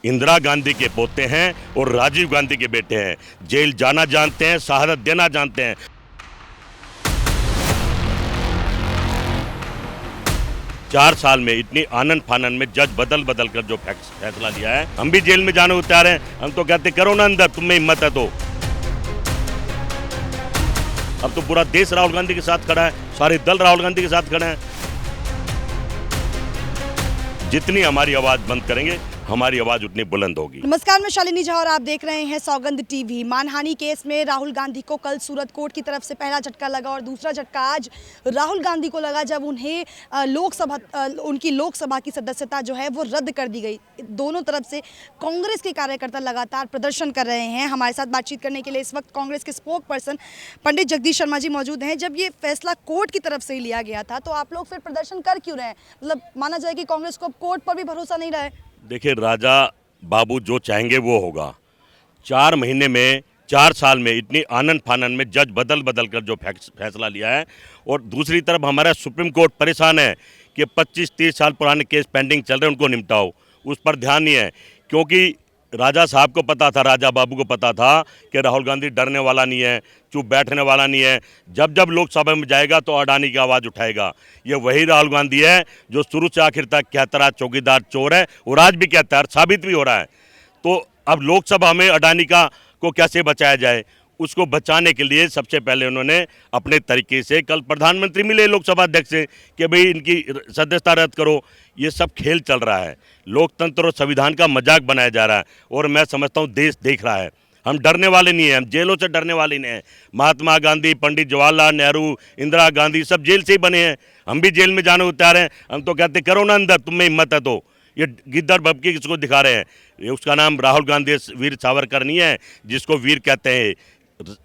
इंदिरा गांधी के पोते हैं और राजीव गांधी के बेटे हैं। जेल जाना जानते हैं, शहादत देना जानते हैं। चार साल में इतनी आनंद फानन में जज बदल बदल कर जो फैसला लिया है, हम भी जेल में जाने को तैयार हैं। हम तो कहते करो ना अंदर, तुम में हिम्मत है तो। अब तो पूरा देश राहुल गांधी के साथ खड़ा है, सारे दल राहुल गांधी के साथ खड़े हैं। जितनी हमारी आवाज बंद करेंगे, हमारी आवाज उतनी बुलंद होगी। नमस्कार, मैं शालिनी झा और आप देख रहे हैं सौगंध टीवी। मानहानि केस में राहुल गांधी को कल सूरत कोर्ट की तरफ से पहला झटका लगा और दूसरा झटका आज राहुल गांधी को लगा जब उन्हें उनकी लोकसभा की सदस्यता जो है वो रद्द कर दी गई। दोनों तरफ से कांग्रेस के कार्यकर्ता लगातार प्रदर्शन कर रहे हैं। हमारे साथ बातचीत करने के लिए इस वक्त कांग्रेस के स्पोक पर्सन पंडित जगदीश शर्मा जी मौजूद हैं। जब ये फैसला कोर्ट की तरफ से ही लिया गया था तो आप लोग फिर प्रदर्शन कर क्यों रहे हैं? मतलब माना जाए कि कांग्रेस को कोर्ट पर भी भरोसा नहीं रहा है। देखिए, राजा बाबू जो चाहेंगे वो होगा। 4 महीने में, 4 साल में इतनी आनंद फानन में जज बदल बदल कर जो फैसला लिया है, और दूसरी तरफ हमारा सुप्रीम कोर्ट परेशान है कि 25-30 साल पुराने केस पेंडिंग चल रहे हैं, उनको निपटाओ। उस पर ध्यान नहीं है, क्योंकि राजा साहब को पता था, राजा बाबू को पता था कि राहुल गांधी डरने वाला नहीं है, चुप बैठने वाला नहीं है। जब जब लोकसभा में जाएगा तो अडानी की आवाज़ उठाएगा। ये वही राहुल गांधी है जो शुरू से आखिर तक कहता रहा चौकीदार चोर है, और आज भी कहता है, साबित भी हो रहा है। तो अब लोकसभा में अडानी को कैसे बचाया जाए, उसको बचाने के लिए सबसे पहले उन्होंने अपने तरीके से, कल प्रधानमंत्री मिले लोकसभा अध्यक्ष से कि भाई इनकी सदस्यता रद्द करो। ये सब खेल चल रहा है, लोकतंत्र और संविधान का मजाक बनाया जा रहा है, और मैं समझता हूँ देश देख रहा है। हम डरने वाले नहीं हैं, हम जेलों से डरने वाले नहीं हैं। महात्मा गांधी, पंडित जवाहरलाल नेहरू, इंदिरा गांधी सब जेल से ही बने हैं। हम भी जेल में जाने को तैयार हैं। हम तो कहते करो ना अंदर, तुम में हिम्मत है तो। ये गिद्दड़ भभकी किसको दिखा रहे हैं? ये उसका नाम राहुल गांधी वीर सावरकर नहीं है जिसको वीर कहते हैं।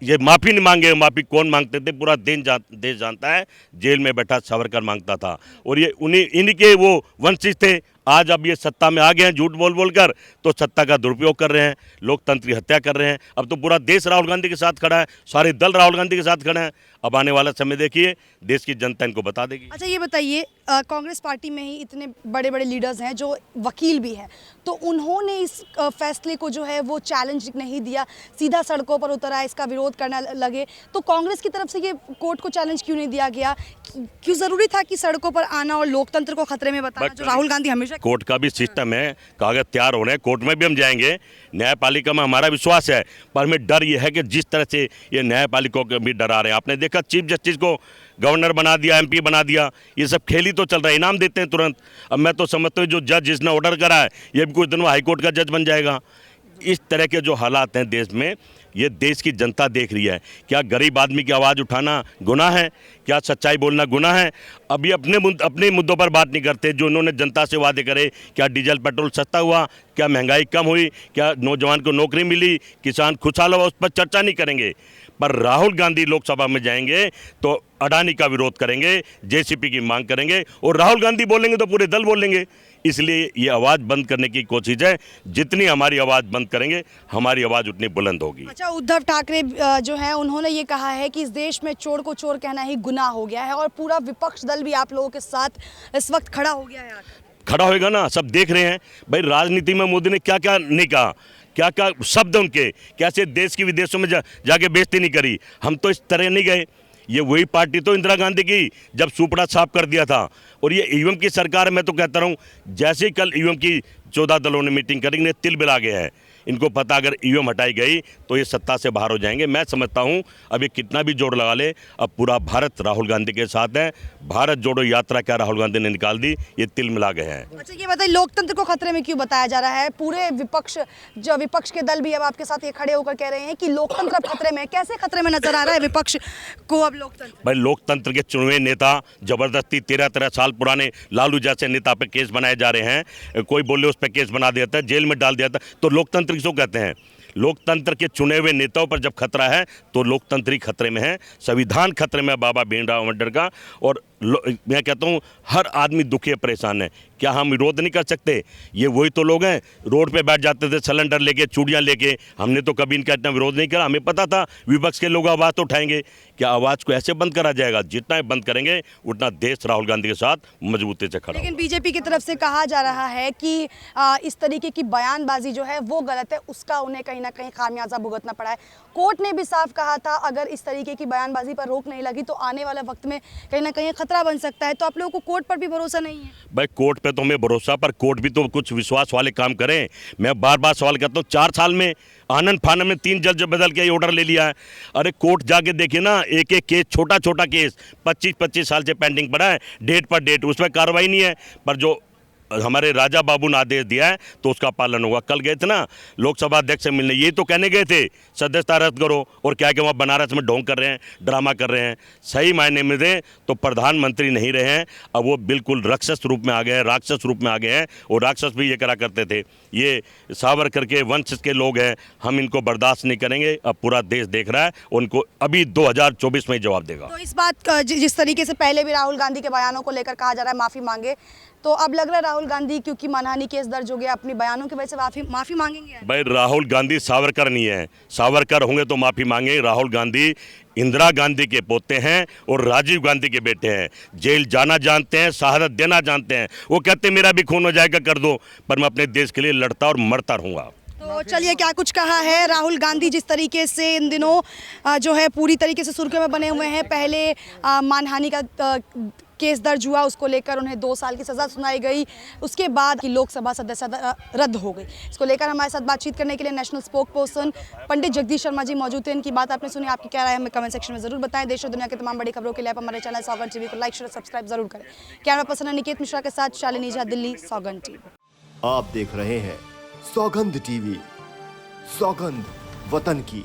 ये माफ़ी नहीं मांगे, माफ़ी कौन मांगते थे पूरा देश जानता है। जेल में बैठा सावरकर मांगता था, और ये इन्हीं के वो वंशिज थे। आज अब ये सत्ता में आ गए हैं, झूठ बोल बोल कर तो सत्ता का दुरुपयोग कर रहे हैं, लोकतंत्र की हत्या कर रहे हैं। अब तो पूरा देश राहुल गांधी के साथ खड़ा है, सारे दल राहुल गांधी के साथ खड़े हैं। अब आने वाला समय देखिए, देश की जनता इनको बता देगी। अच्छा, ये बताइए, कांग्रेस पार्टी में ही इतने बड़े बड़े लीडर्स हैं जो वकील भी हैं, तो उन्होंने इस फैसले को जो है वो चैलेंज नहीं दिया, सीधा सड़कों पर उतर आए, इसका विरोध करने लगे। तो कांग्रेस की तरफ से ये कोर्ट को चैलेंज क्यों नहीं दिया गया? क्यों ज़रूरी था कि सड़कों पर आना और लोकतंत्र को खतरे में बताना, जो राहुल गांधी हमेशा। कोर्ट का भी सिस्टम है, कागज तैयार हो रहे हैं, कोर्ट में भी हम जाएंगे। न्यायपालिका में हमारा विश्वास है, पर हमें डर ये है कि जिस तरह से ये न्यायपालिका को भी डरा रहे हैं। आपने देखा चीफ जस्टिस को गवर्नर बना दिया, MP बना दिया। ये सब खेल ही तो चल रहा है, इनाम देते हैं तुरंत। अब मैं तो समझता हूँ जो जज जिसने ऑर्डर करा है, ये भी कुछ दिन में हाईकोर्ट का जज बन जाएगा। इस तरह के जो हालात हैं देश में, ये देश की जनता देख रही है। क्या गरीब आदमी की आवाज़ उठाना गुनाह है? क्या सच्चाई बोलना गुनाह है? अभी अपने मुद्दों पर बात नहीं करते जो उन्होंने जनता से वादे करे। क्या डीजल पेट्रोल सस्ता हुआ? क्या महंगाई कम हुई? क्या नौजवान को नौकरी मिली? किसान खुशहाल हुआ? उस पर चर्चा नहीं करेंगे। पर राहुल गांधी लोकसभा में जाएंगे तो अडानी का विरोध करेंगे, JCP की मांग करेंगे, और राहुल गांधी बोलेंगे तो पूरे दल बोलेंगे। इसलिए ये आवाज़ बंद करने की कोशिश है। जितनी हमारी आवाज़ बंद करेंगे, हमारी आवाज़ उतनी बुलंद होगी। अच्छा, उद्धव ठाकरे जो है उन्होंने ये कहा है कि इस देश में चोर को चोर कहना ही गुनाह हो गया है, और पूरा विपक्ष दल भी आप लोगों के साथ इस वक्त खड़ा हो गया है। खड़ा होएगा ना, सब देख रहे हैं भाई। राजनीति में मोदी ने क्या क्या नहीं कहा, क्या क्या शब्द उनके, कैसे देश की विदेशों में जाके बेइज्जती नहीं करी। हम तो इस तरह नहीं गए। ये वही पार्टी तो इंदिरा गांधी की जब सुपड़ा साफ कर दिया था। और ये EVM की सरकार, मैं तो कहता रहूँ, जैसे ही कल EVM की 14 दलों ने मीटिंग करेंगे, तिल बिला गए हैं। इनको पता अगर EVM हटाई गई तो ये सत्ता से बाहर हो जाएंगे। मैं समझता हूँ अब ये कितना भी जोड़ लगा ले, अब पूरा भारत राहुल गांधी के साथ है। भारत जोड़ो यात्रा क्या राहुल गांधी ने निकाल दी, ये तिल मिला गए हैं। अच्छा, ये बताइए, लोकतंत्र को खतरे में क्यों बताया जा रहा है? पूरे विपक्ष के दल भी अब आपके साथ ये खड़े होकर कह रहे हैं कि लोकतंत्र अब खतरे में। कैसे खतरे में नजर आ रहा है विपक्ष को अब लोकतंत्र? भाई, लोकतंत्र के चुने हुए नेता जबरदस्ती 13 साल पुराने लालू जैसे नेता पे केस बनाए जा रहे हैं। कोई बोले उस पर केस बना देता है, जेल में डाल देता है। तो लोकतंत्र किसको कहते हैं? लोकतंत्र के चुने हुए नेताओं पर जब खतरा है तो लोकतंत्र ही खतरे में है, संविधान खतरे में है बाबा भीमराव अम्बेडकर का। और मैं कहता हूँ हर आदमी दुखी है, परेशान है। क्या हम विरोध नहीं कर सकते? ये वही तो लोग हैं, रोड पे बैठ जाते थे सिलेंडर लेके, चूड़ियाँ लेके। हमने तो कभी इनका इतना विरोध नहीं करा, हमें पता था विपक्ष के लोग आवाज़ तो उठाएंगे। क्या आवाज़ को ऐसे बंद करा जाएगा? जितना ही बंद करेंगे उतना देश राहुल गांधी के साथ मजबूती से खड़ा होगा। लेकिन बीजेपी की तरफ से कहा जा रहा है कि इस तरीके की बयानबाजी जो है वो गलत है, उसका उन्हें कहीं ना कहीं खामियाजा भुगतना पड़ा है। कोर्ट ने भी साफ कहा था अगर इस तरीके की बयानबाजी पर रोक नहीं लगी तो आने वाले वक्त में कहीं ना कहीं खतरा बन सकता है। तो आप लोगों को कोर्ट पर भी भरोसा नहीं है? भाई कोर्ट पे तो हमें भरोसा, पर कोर्ट भी तो कुछ विश्वास वाले काम करें। मैं बार बार सवाल करता हूँ, 4 साल में आनंद फानन में 3 जज बदल के ऑर्डर ले लिया है। अरे कोर्ट जाके देखिए ना, एक एक केस, छोटा छोटा केस 25-25 साल से पेंडिंग पड़ा है, डेट पर डेट, उसमें कार्रवाई नहीं है। पर जो हमारे राजा बाबू ने आदेश दिया है तो उसका पालन होगा। कल गए थे ना लोकसभा अध्यक्ष से मिलने, ये तो कहने गए थे सदस्यता रद्द करो, और क्या कि वहाँ बनारस में ढोंग कर रहे हैं, ड्रामा कर रहे हैं। सही मायने में दें तो प्रधानमंत्री नहीं रहे हैं, अब वो बिल्कुल राक्षस रूप में आ गए हैं, राक्षस रूप में आ गए हैं। और राक्षस भी ये करा करते थे। ये सावरकर के वंश के लोग हैं, हम इनको बर्दाश्त नहीं करेंगे। अब पूरा देश देख रहा है, उनको अभी 2024 में ही जवाब देगा। तो इस बात का जिस तरीके से पहले भी राहुल गांधी के बयानों को लेकर कहा जा रहा है माफ़ी मांगे, तो अब लग रहा है राहुल गांधी क्योंकि मानहानि केस दर्ज हो गया अपनी बयानों की वजह से माफ़ी मांगेंगे? भाई राहुल गांधी सावरकर नहीं है, सावरकर होंगे तो माफ़ी मांगे। राहुल गांधी इंदिरा गांधी के पोते हैं और राजीव गांधी के बेटे हैं। जेल जाना जानते हैं, शहादत देना जानते हैं। वो कहते हैं मेरा भी खून हो जाएगा कर दो, पर मैं अपने देश के लिए लड़ता और मरता रहूँगा। तो चलिए, क्या कुछ कहा है राहुल गांधी जिस तरीके से इन दिनों जो है पूरी तरीके से सुर्खियों में बने हुए हैं। पहले मानहानि का केस दर्ज हुआ, उसको लेकर उन्हें 2 साल की सज़ा सुनाई गई, उसके बाद की लोकसभा सदस्यता रद्द हो गई। इसको लेकर हमारे साथ बातचीत करने के लिए नेशनल स्पोक पर्सन पंडित जगदीश शर्मा जी मौजूद थे। इनकी बात आपने सुनी, आपकी क्या राय है हमें कमेंट सेक्शन में जरूर बताएं। देश और दुनिया की तमाम बड़ी खबरों के लिए आप हमारे चैनल सौगंध टीवी को लाइक शेयर सब्सक्राइब जरूर करें। कैमरा पर्सन निकेत मिश्रा के साथ शालिनी झा, दिल्ली, सौगंध टीवी। आप देख रहे हैं सौगंध टीवी, सौगंध वतन की।